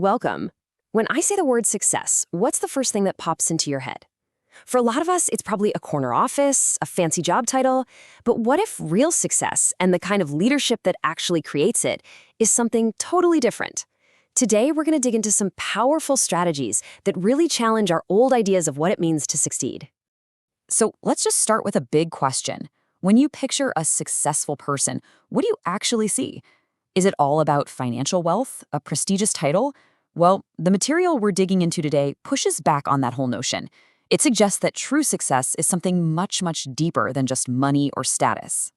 Welcome. When I say the word success, what's the first thing that pops into your head? For a lot of us, it's probably a corner office, a fancy job title, but what if real success and the kind of leadership that actually creates it is something totally different? Today, we're going to dig into some powerful strategies that really challenge our old ideas of what it means to succeed. So let's just start with a big question. When you picture a successful person, what do you actually see? Is it all about financial wealth, a prestigious title? Well, the material we're digging into today pushes back on that whole notion. It suggests that true success is something much, much deeper than just money or status.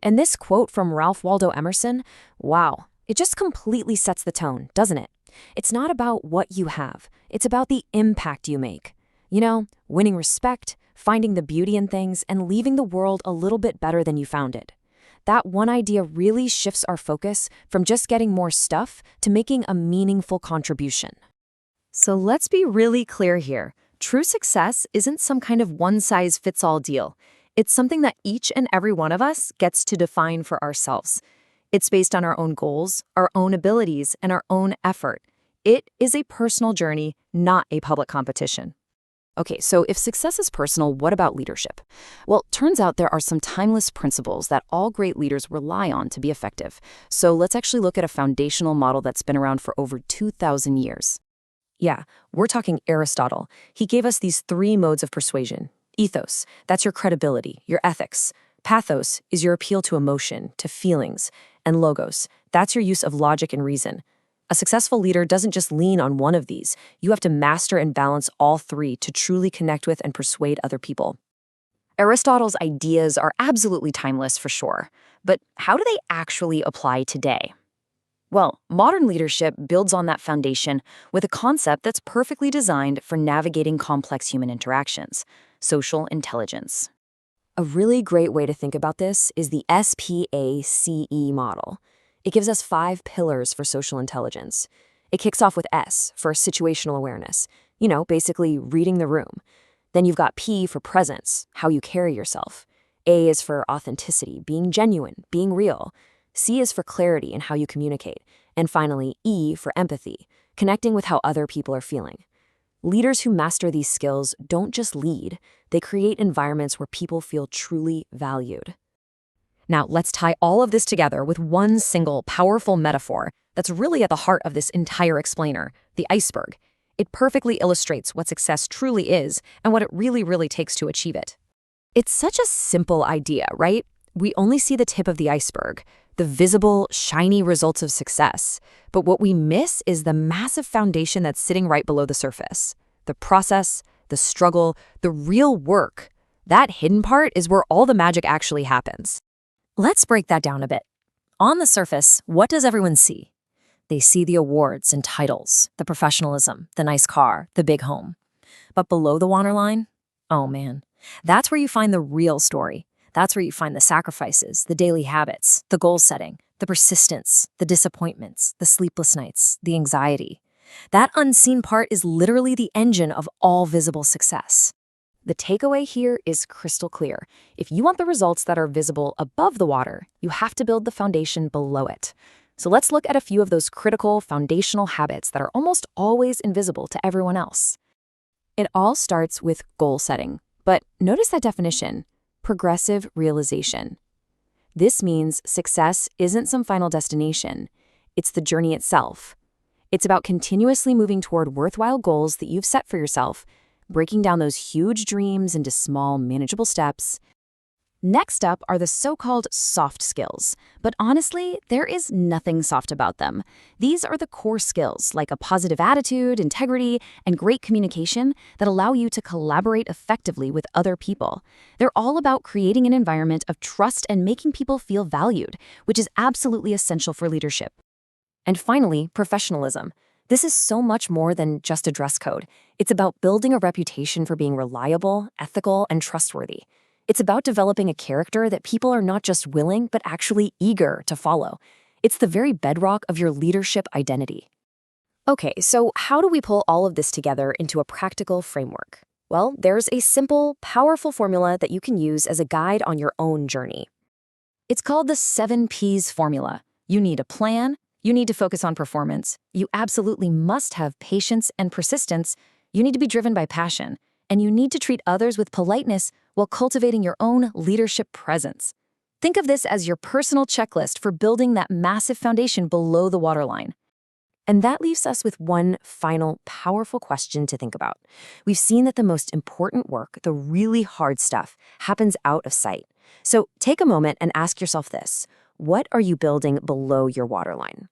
And this quote from Ralph Waldo Emerson, wow, it just completely sets the tone, doesn't it? It's not about what you have. It's about the impact you make. You know, winning respect, finding the beauty in things, and leaving the world a little bit better than you found it. That one idea really shifts our focus from just getting more stuff to making a meaningful contribution. So let's be really clear here. True success isn't some kind of one-size-fits-all deal. It's something that each and every one of us gets to define for ourselves. It's based on our own goals, our own abilities, and our own effort. It is a personal journey, not a public competition. Okay, so if success is personal, what about leadership? Well, turns out there are some timeless principles that all great leaders rely on to be effective. So let's actually look at a foundational model that's been around for over 2,000 years. Yeah, we're talking Aristotle. He gave us these three modes of persuasion. Ethos, that's your credibility, your ethics. Pathos is your appeal to emotion, to feelings. And logos, that's your use of logic and reason. A successful leader doesn't just lean on one of these. You have to master and balance all three to truly connect with and persuade other people. Aristotle's ideas are absolutely timeless for sure, but how do they actually apply today? Well, modern leadership builds on that foundation with a concept that's perfectly designed for navigating complex human interactions: social intelligence. A really great way to think about this is the S.P.A.C.E. model. It gives us 5 pillars for social intelligence. It kicks off with S for situational awareness, basically reading the room. Then you've got P for presence, how you carry yourself. A is for authenticity, being genuine, being real. C is for clarity and how you communicate. And finally, E for empathy, connecting with how other people are feeling. Leaders who master these skills don't just lead, they create environments where people feel truly valued. Now, let's tie all of this together with one single, powerful metaphor that's really at the heart of this entire explainer: the iceberg. It perfectly illustrates what success truly is and what it really, really takes to achieve it. It's such a simple idea, right? We only see the tip of the iceberg, the visible, shiny results of success. But what we miss is the massive foundation that's sitting right below the surface. The process, the struggle, the real work. That hidden part is where all the magic actually happens. Let's break that down a bit. On the surface, what does everyone see? They see the awards and titles, the professionalism, the nice car, the big home. But below the waterline, oh man, that's where you find the real story. That's where you find the sacrifices, the daily habits, the goal setting, the persistence, the disappointments, the sleepless nights, the anxiety. That unseen part is literally the engine of all visible success. The takeaway here is crystal clear. If you want the results that are visible above the water, you have to build the foundation below it. So let's look at a few of those critical foundational habits that are almost always invisible to everyone else. It all starts with goal setting, but notice that definition: progressive realization. This means success isn't some final destination. It's the journey itself. It's about continuously moving toward worthwhile goals that you've set for yourself, breaking down those huge dreams into small, manageable steps. Next up are the so-called soft skills, but honestly, there is nothing soft about them. These are the core skills, like a positive attitude, integrity, and great communication that allow you to collaborate effectively with other people. They're all about creating an environment of trust and making people feel valued, which is absolutely essential for leadership. And finally, professionalism. This is so much more than just a dress code. It's about building a reputation for being reliable, ethical, and trustworthy. It's about developing a character that people are not just willing, but actually eager to follow. It's the very bedrock of your leadership identity. Okay, so how do we pull all of this together into a practical framework? Well, there's a simple, powerful formula that you can use as a guide on your own journey. It's called the 7 Ps formula. You need a plan, You need to focus on performance. You absolutely must have patience and persistence. You need to be driven by passion. And you need to treat others with politeness while cultivating your own leadership presence. Think of this as your personal checklist for building that massive foundation below the waterline. And that leaves us with one final powerful question to think about. We've seen that the most important work, the really hard stuff, happens out of sight. So take a moment and ask yourself this: what are you building below your waterline?